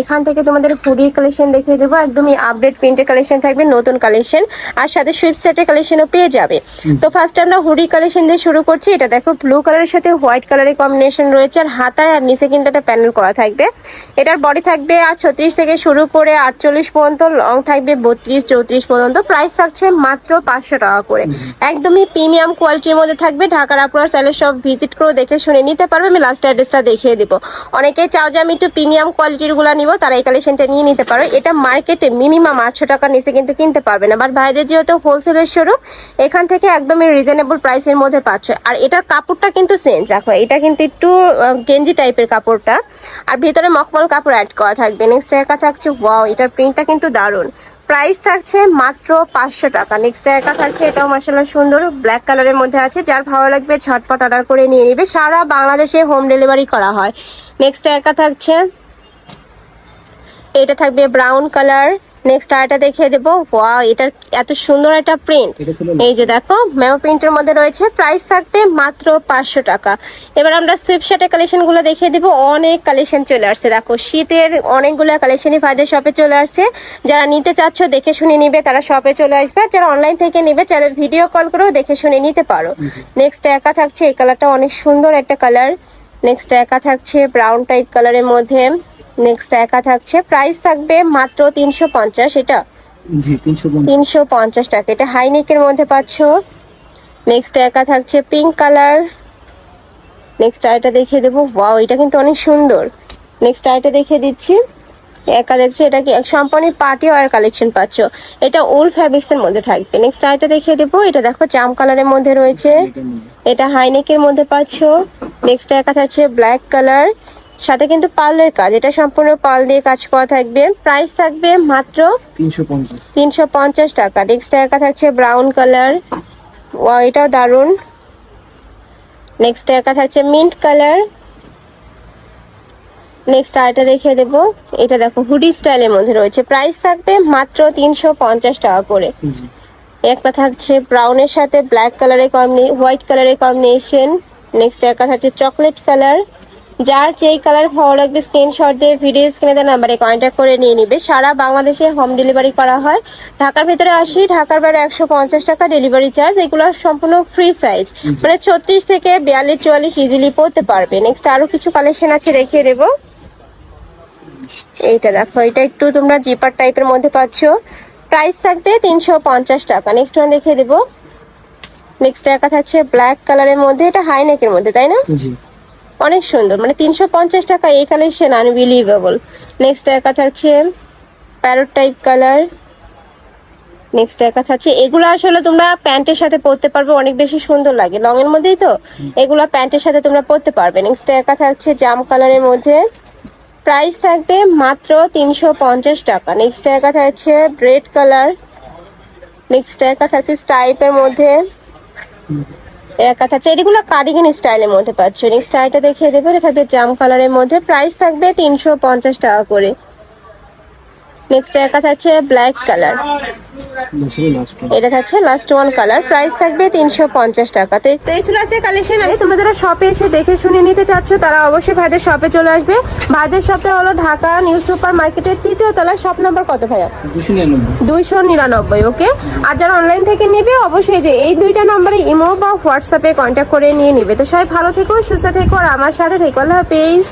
এখান থেকে তোমাদের হুডির কালেকশন দেখিয়ে দেবো, একদমই আপডেট প্রিন্টের কালেকশন থাকবে, নতুন কালেকশন, আর সাথে সুইফট সেটের কালেকশনও পেয়ে যাবে। তো ফার্স্ট আমরা হুডি কালেকশন দিয়ে শুরু করছি। এটা দেখো ব্লু কালারের সাথে হোয়াইট কালারের কম্বিনেশন রয়েছে, আর হাতায় আর নিচে কিন্তু একটা প্যানেল করা থাকবে। এটার বডি থাকবে আর 36 থেকে শুরু করে 48 পর্যন্ত, লং থাকবে 32-34 পর্যন্ত। প্রাইস থাকছে মাত্র 500 টাকা করে, একদমই প্রিমিয়াম কোয়ালিটির মধ্যে থাকবে। ঢাকার আপনারা চাইলে সব ভিজিট করে দেখে শুনে নিতে পারবে। আমি লাস্ট অ্যাড্রেসটা দেখিয়ে দিব। অনেকেই চাও যে আমি একটু প্রিমিয়াম কোয়ালিটির গুলো নিব, তারা এই কালেকশনটা নিয়ে নিতে পারো। এটা মার্কেটে মিনিমাম 800 টাকার নিচে কিন্তু কিনতে পারবে না, বাট ভাইদের যেহেতু হোলসেলের শোরুম, এখান থেকে একদমই রিজনেবল প্রাইসের মধ্যে পাচ্ছ। আর এটার কাপড়টা কিন্তু চেঞ্জ, দেখো এটা কিন্তু একটু গেঞ্জি টাইপের কাপড়টা, আর ভিতরে মখমল কাপড় অ্যাড করা থাকবে। নেক্সট একা থাকছে, ওয়াও এটার প্রিন্টটা কিন্তু দারুণ। প্রাইস থাকছে মাত্র 500 টাকা। নেক্সট একা থাকছে, এটাও মাশাআল্লাহ সুন্দর, ব্ল্যাক কালারের মধ্যে আছে। যার ভালো লাগবে ঝটপট অর্ডার করে নিয়ে নেবে, সারা বাংলাদেশে হোম ডেলিভারি করা হয়। নেক্সট একা থাকছে, এটা থাকবে ব্রাউন কালার। নেক্সট আরেকটা দেখিয়ে দেবো, ওয়াও এটার এত সুন্দর একটা প্রিন্ট, এই যে দেখো ম্যাও প্রিন্টের মধ্যে রয়েছে। প্রাইস থাকবে মাত্র 500 টাকা। এবার আমরা সুইফট শার্টের কালেকশনগুলো দেখিয়ে দেবো। অনেক কালেকশন চলে আসছে, দেখো শীতের অনেকগুলো কালেকশনই ভাইদের শপে চলে আসছে। যারা নিতে চাচ্ছ দেখে শুনে নিবে, তারা শপে চলে আসবে। যারা অনলাইন থেকে নিবে, চাইলে ভিডিও কল করেও দেখে শুনে নিতে পারো। নেক্সট একা থাকছে, এই কালারটা অনেক সুন্দর একটা কালার। নেক্সট একা থাকছে ব্রাউন টাইপ কালারের মধ্যে। নেক্সট একা থাকছে, প্রাইস থাকবে মাত্র 350। এটা জি 350 টাকা। এটা হাইনেকের মধ্যে পাচ্ছ। নেক্সট একা থাকছে পিঙ্ক কালার। নেক্সট আইটা দেখিয়ে দেবো, ওয়াও এটা কিন্তু অনেক সুন্দর। নেক্সট আইটা দেখিয়ে দিচ্ছি, একা দেখছে, এটা কি সম্পূর্ণ পার্টি ওয়্যার কালেকশন পাচ্ছ। এটা উল ফ্যাব্রিক্স এর মধ্যে থাকবে। নেক্সট আইটা দেখিয়ে দেবো, এটা দেখো জাম কালারের মধ্যে রয়েছে, এটা হাইনেকের মধ্যে পাচ্ছ। নেক্সট একা থাকছে ব্ল্যাক কালার, সাথে কিন্তু পার্লের কাজ, এটা সম্পূর্ণ পার্ল দিয়ে কাজ করা থাকবে। প্রাইস থাকবে মাত্র 350 টাকা। নেক্সট একা থাকছে ব্রাউন কালার, ওয়াও এটাও দারুন। নেক্সট একা থাকছে মিন্ট কালার। নেক্সট আরেকটা দেখিয়ে দেবো, এটা দেখো হুডি স্টাইলের মধ্যে রয়েছে। প্রাইস থাকবে মাত্র 350 টাকা করে। একটা থাকছে ব্রাউনের সাথে ব্ল্যাক কালারের হোয়াইট কালারের কম্বিনেশন। নেক্সট একা থাকছে চকলেট কালার। যার যেই কালার ভালো লাগবে স্ক্রিনশট দিয়ে ভিডিও স্ক্রিনে দেওয়া নাম্বারে কন্ট্যাক্ট করে নিয়ে নিবে। সারা বাংলাদেশে হোম ডেলিভারি করা হয়। ঢাকার ভিতরে 80, ঢাকার বাইরে 150 টাকা ডেলিভারি চার্জ। এগুলো সম্পূর্ণ ফ্রি সাইজ, মানে 36 থেকে 42-44 ইজিলি পড়তে পারবে। নেক্সট আরো কিছু কালেকশন আছে, দেখিয়ে দেবো। এইটা দেখো, এটা একটু তোমরা জিপার টাইপের মধ্যে পাচ্ছ। প্রাইস থাকবে 350 টাকা। নেক্সট ওয়ান দেখিয়ে দেবো। নেক্সট একা থাকছে ব্ল্যাক কালারের মধ্যে, এটা হাই নেকের মধ্যে, তাই না? জি অনেক সুন্দর, মানে 350 টাকা এই কালেকশন আনবিলিভেবল। নেক্সট একা থাকছে প্যারট টাইপ কালার। নেক্সট একা থাকছে, এগুলো আসলে তোমরা প্যান্টের সাথে পরতে পারবে, অনেক বেশি সুন্দর লাগে, লং এর মধ্যেই তো, এগুলো প্যান্টের সাথে তোমরা পরতে পারবে। নেক্সট একা থাকছে জাম কালারের মধ্যে। প্রাইস থাকবে মাত্র 350 টাকা। নেক্সট একা থাকছে রেড কালার। নেক্সট একা থাকছে স্টাইপের মধ্যে। একা থাকছে, এগুলো কার্ডিগান স্টাইলের মধ্যে পাচ্ছ। নেক্সট আইটা দেখিয়ে দেবো, এটা থাকবে জাম কালারের মধ্যে। প্রাইস থাকবে 350 টাকা করে। নেক্সট একা থাকছে ব্ল্যাক কালার, এটা থাকছে লাস্ট ওয়ান কালার। প্রাইস থাকবে 350 টাকা। তো এই ছিল আজকে কালেকশন। আগে তোমরা যারা শপে এসে দেখে শুনে নিতে চাচ্ছ, তারা অবশ্যই ভাইদের শপে চলে আসবে। ভাইদের শপে হলো ঢাকা নিউ সুপার মার্কেটের 3য় তলায়। শপ নাম্বার কত ভাইয়া? 299। ওকে। আর যারা অনলাইন থেকে নেবে, অবশ্যই যে এই দুইটা নাম্বারে ইমো বা হোয়াটসঅ্যাপে কন্ট্যাক্ট করে নিয়ে নিবে। তো সবাই ভালো থেকো, সুস্থ থেকো, আর আমার সাথে থেকো। আল্লাহ হাফেজ।